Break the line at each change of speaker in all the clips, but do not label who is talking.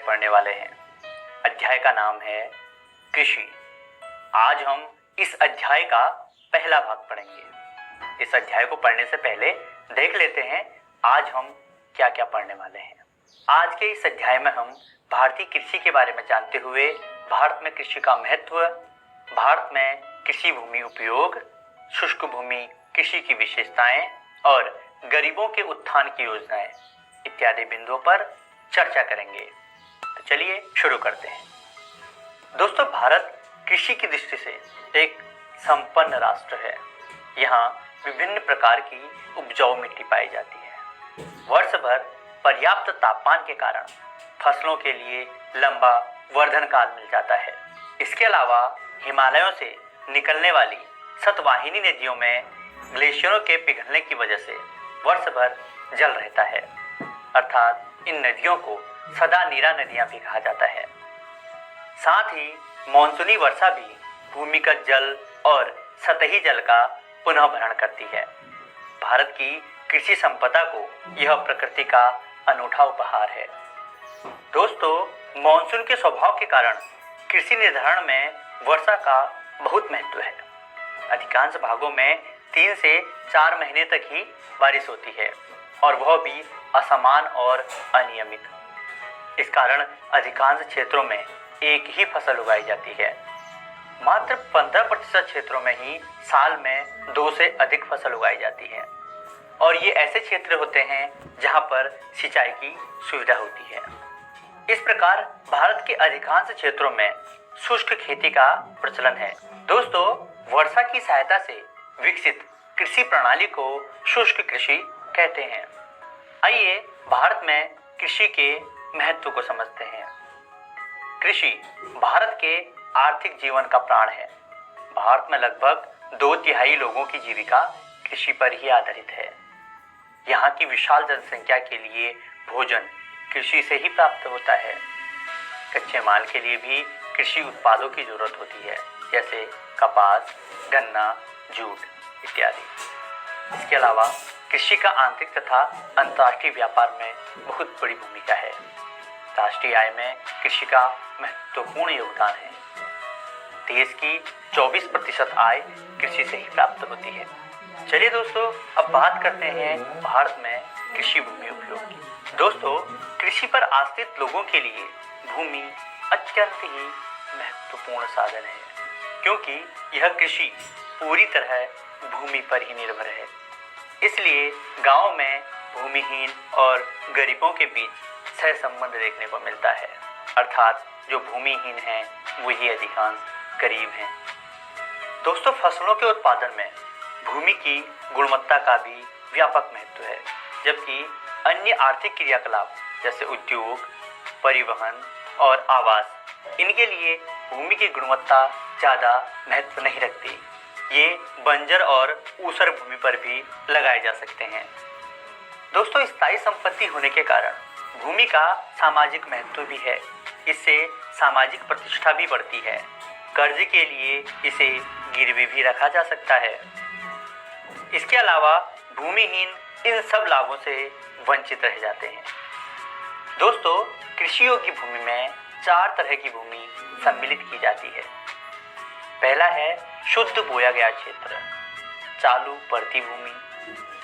पढ़ने वाले हैं। अध्याय का नाम है कृषि। आज हम इस अध्याय का पहला भाग पढ़ेंगे। इस अध्याय को पढ़ने से पहले देख लेते हैं आज हम क्या क्या पढ़ने वाले हैं। आज के इस अध्याय में हम भारतीय कृषि के बारे में जानते हुए भारत में कृषि का महत्व, भारत में कृषि भूमि उपयोग, शुष्क भूमि कृषि की विशेषताएं और गरीबों के उत्थान की योजनाएं इत्यादि बिंदुओं पर चर्चा करेंगे। तो चलिए शुरू करते हैं। दोस्तों, भारत कृषि की दृष्टि से एक संपन्न राष्ट्र है। यहाँ विभिन्न प्रकार की उपजाऊ मिट्टी पाई जाती है। वर्ष भर पर्याप्त तापमान के कारण फसलों के लिए लंबा वर्धन काल मिल जाता है। इसके अलावा हिमालयों से निकलने वाली सतवाहिनी नदियों में ग्लेशियरों के पिघलने की वजह से वर्ष भर जल रहता है, अर्थात इन नदियों को सदा नीरा नदियां भी कहा जाता है। साथ ही मॉनसूनी वर्षा भी भूमिगत जल और सतही जल का पुनः भरण करती है। भारत की कृषि संपदा को यह प्रकृति का अनूठा उपहार है। दोस्तों, मॉनसून के स्वभाव के कारण कृषि निर्धारण में वर्षा का बहुत महत्व है। अधिकांश भागों में 3 से 4 महीने तक ही बारिश होती है और वह भी असमान और अनियमित। इस कारण अधिकांश क्षेत्रों में एक ही फसल उगाई जाती है। मात्र 15% क्षेत्रों में ही साल में 2 से अधिक फसल उगाई जाती है और ये ऐसे क्षेत्र होते हैं जहां पर सिंचाई की सुविधा होती है। इस प्रकार भारत के अधिकांश क्षेत्रों में शुष्क खेती का प्रचलन है। दोस्तों, वर्षा की सहायता से विकसित कृषि प्रणाली को शुष्क कृषि कहते हैं। आइए भारत में कृषि के महत्व को समझते हैं। कृषि भारत के आर्थिक जीवन का प्राण है। भारत में लगभग 2/3 लोगों की जीविका कृषि पर ही आधारित है। यहाँ की विशाल जनसंख्या के लिए भोजन कृषि से ही प्राप्त होता है। कच्चे माल के लिए भी कृषि उत्पादों की जरूरत होती है, जैसे कपास, गन्ना, जूट इत्यादि। इसके अलावा कृषि का आंतरिक तथा अंतर्राष्ट्रीय व्यापार में बहुत बड़ी भूमिका है। राष्ट्रीय आय में कृषि का महत्वपूर्ण योगदान है। देश की 24% आय कृषि से ही प्राप्त होती है। चलिए दोस्तों, अब बात करते हैं भारत में कृषि भूमि उपयोग की। दोस्तों, कृषि पर आश्रित लोगों के लिए भूमि अत्यंत ही महत्वपूर्ण साधन है, क्योंकि यह कृषि पूरी तरह भूमि पर ही निर्भर है। इसलिए गांव में भूमिहीन और गरीबों के बीच सहसंबंध देखने को मिलता है, अर्थात जो भूमिहीन हैं वही अधिकांश गरीब हैं। दोस्तों, फसलों के उत्पादन में भूमि की गुणवत्ता का भी व्यापक महत्व है, जबकि अन्य आर्थिक क्रियाकलाप जैसे उद्योग, परिवहन और आवास, इनके लिए भूमि की गुणवत्ता ज़्यादा महत्व नहीं रखती। ये बंजर और ऊसर भूमि पर भी लगाए जा सकते हैं। दोस्तों, स्थायी संपत्ति होने के कारण भूमि का सामाजिक महत्व भी है। इससे सामाजिक प्रतिष्ठा भी बढ़ती है। कर्ज के लिए इसे गिरवी भी रखा जा सकता है। इसके अलावा भूमिहीन इन सब लाभों से वंचित रह जाते हैं। दोस्तों, कृषि योग्य भूमि में 4 तरह की भूमि सम्मिलित की जाती है। पहला है शुद्ध बोया गया क्षेत्र, चालू परती भूमि,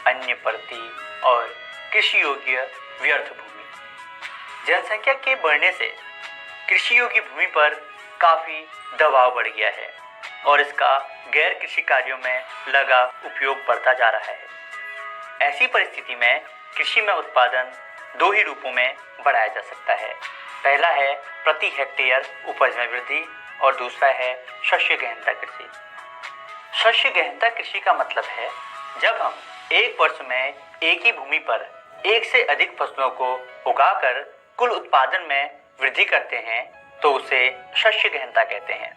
अन्य परती और कृषि योग्य व्यर्थ भूमि। जनसंख्या के बढ़ने से कृषि योग्य भूमि पर काफी दबाव बढ़ गया है और इसका गैर कृषि कार्यों में लगा उपयोग बढ़ता जा रहा है। ऐसी परिस्थिति में कृषि में उत्पादन 2 ही रूपों में बढ़ाया जा सकता है। पहला है प्रति हेक्टेयर उपज में वृद्धि और दूसरा है शस्य गहनता कृषि। शस्य गहनता कृषि का मतलब है जब हम एक वर्ष में एक ही भूमि पर एक से अधिक फसलों को उगाकर कुल उत्पादन में वृद्धि करते हैं तो उसे शस्य गहनता कहते हैं।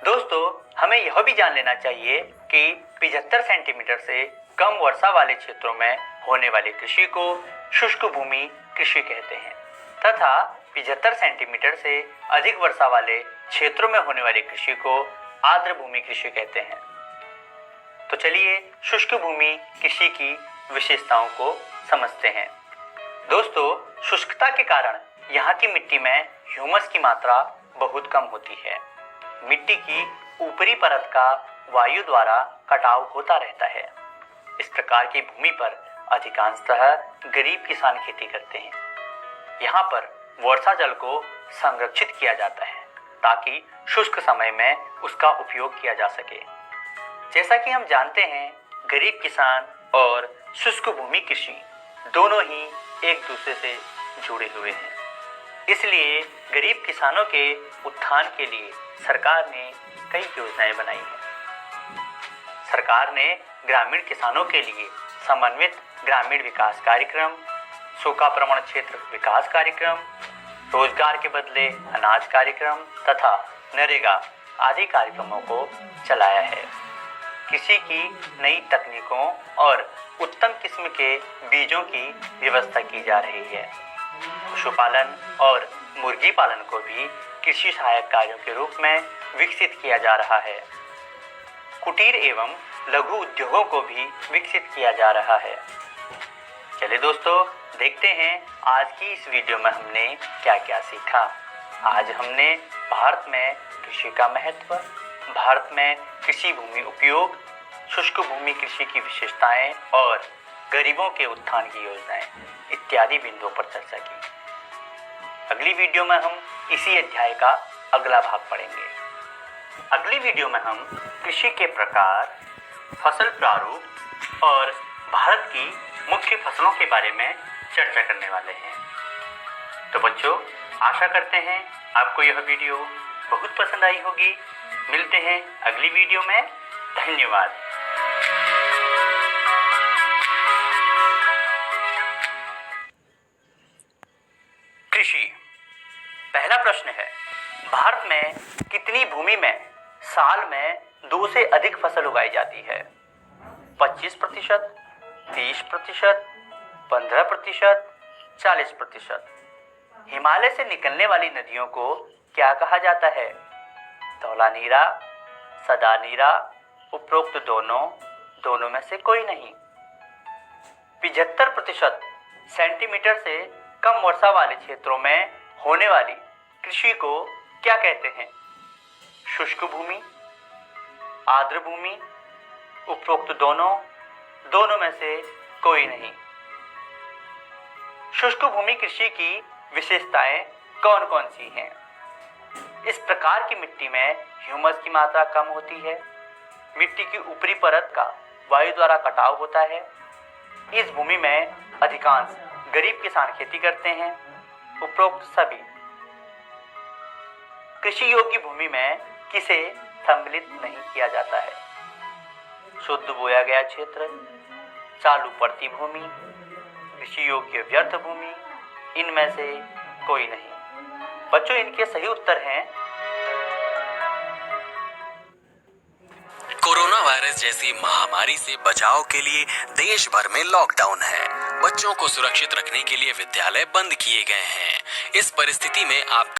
दोस्तों, हमें यह भी जान लेना चाहिए कि 75 सेंटीमीटर से कम वर्षा वाले क्षेत्रों में होने वाली कृषि को शुष्क भूमि कृषि कहते हैं तथा 75 सेंटीमीटर से अधिक वर्षा वाले क्षेत्रों में होने वाली कृषि को आर्द्र भूमि कृषि कहते हैं। तो चलिए शुष्क भूमि कृषि की विशेषताओं को समझते हैं। दोस्तों, शुष्कता के कारण यहाँ की मिट्टी में ह्यूमस की मात्रा बहुत कम होती है। मिट्टी की ऊपरी परत का वायु द्वारा कटाव होता रहता है। इस प्रकार की भूमि पर अधिकांशतः गरीब किसान खेती करते हैं। यहाँ पर वर्षा जल को संरक्षित किया जाता है ताकि शुष्क समय में उसका उपयोग किया जा सके। जैसा कि हम जानते हैं, गरीब किसान और शुष्क भूमि कृषि दोनों ही एक दूसरे से जुड़े हुए हैं। इसलिए गरीब किसानों के उत्थान के लिए सरकार ने कई योजनाएं बनाई हैं। सरकार ने ग्रामीण किसानों के लिए समन्वित ग्रामीण विकास कार्यक्रम, सूखा प्रवण क्षेत्र विकास कार्यक्रम, रोजगार के बदले अनाज कार्यक्रम तथा नरेगा आदि कार्यक्रमों को चलाया है। कृषि की नई तकनीकों और उत्तम किस्म के बीजों की व्यवस्था की जा रही है। पशुपालन और मुर्गी पालन को भी कृषि सहायक कार्यों के रूप में विकसित किया जा रहा है। कुटीर एवं लघु उद्योगों को भी विकसित किया जा रहा है। चलिए दोस्तों, देखते हैं आज की इस वीडियो में हमने क्या क्या सीखा। आज हमने भारत में कृषि का महत्व, भारत में कृषि भूमि उपयोग, शुष्क भूमि कृषि की विशेषताएं और गरीबों के उत्थान की योजनाएं इत्यादि बिंदुओं पर चर्चा की। अगली वीडियो में हम इसी अध्याय का अगला भाग पढ़ेंगे। अगली वीडियो में हम कृषि के प्रकार, फसल प्रारूप और भारत की मुख्य फसलों के बारे में चर्चा करने वाले हैं। तो बच्चों, आशा करते हैं आपको यह वीडियो बहुत पसंद आई होगी। मिलते हैं अगली वीडियो में। धन्यवाद। कृषि। पहला प्रश्न है, भारत में कितनी भूमि में साल में 2 से अधिक फसल उगाई जाती है? 25%, 30%, 15%, 40%। हिमालय से निकलने वाली नदियों को क्या कहा जाता है? धौला नीरा, सदा नीरा, उपरोक्त दोनों में से कोई नहीं। 75% सेंटीमीटर से कम वर्षा वाले क्षेत्रों में होने वाली कृषि को क्या कहते हैं? शुष्क भूमि, आर्द्र भूमि, उपरोक्त दोनों में से कोई नहीं। शुष्क भूमि कृषि की विशेषताएं कौन कौन सी हैं? इस प्रकार की मिट्टी में ह्यूमस की मात्रा कम होती है। मिट्टी की ऊपरी परत का वायु द्वारा कटाव होता है। इस भूमि में अधिकांश गरीब किसान खेती करते हैं। उपरोक्त सभी। कृषि योग्य भूमि में किसे सम्मिलित नहीं किया जाता है? शुद्ध बोया गया क्षेत्र, चालू पड़ती भूमि, कृषि योग्य व्यर्थ भूमि, इनमें से कोई नहीं। बच्चों, इनके सही उत्तर हैं
कोरोना वायरस जैसी महामारी से बचाव के लिए देश भर में लॉकडाउन है। बच्चों को सुरक्षित रखने के लिए विद्यालय बंद किए गए हैं। इस परिस्थिति में आप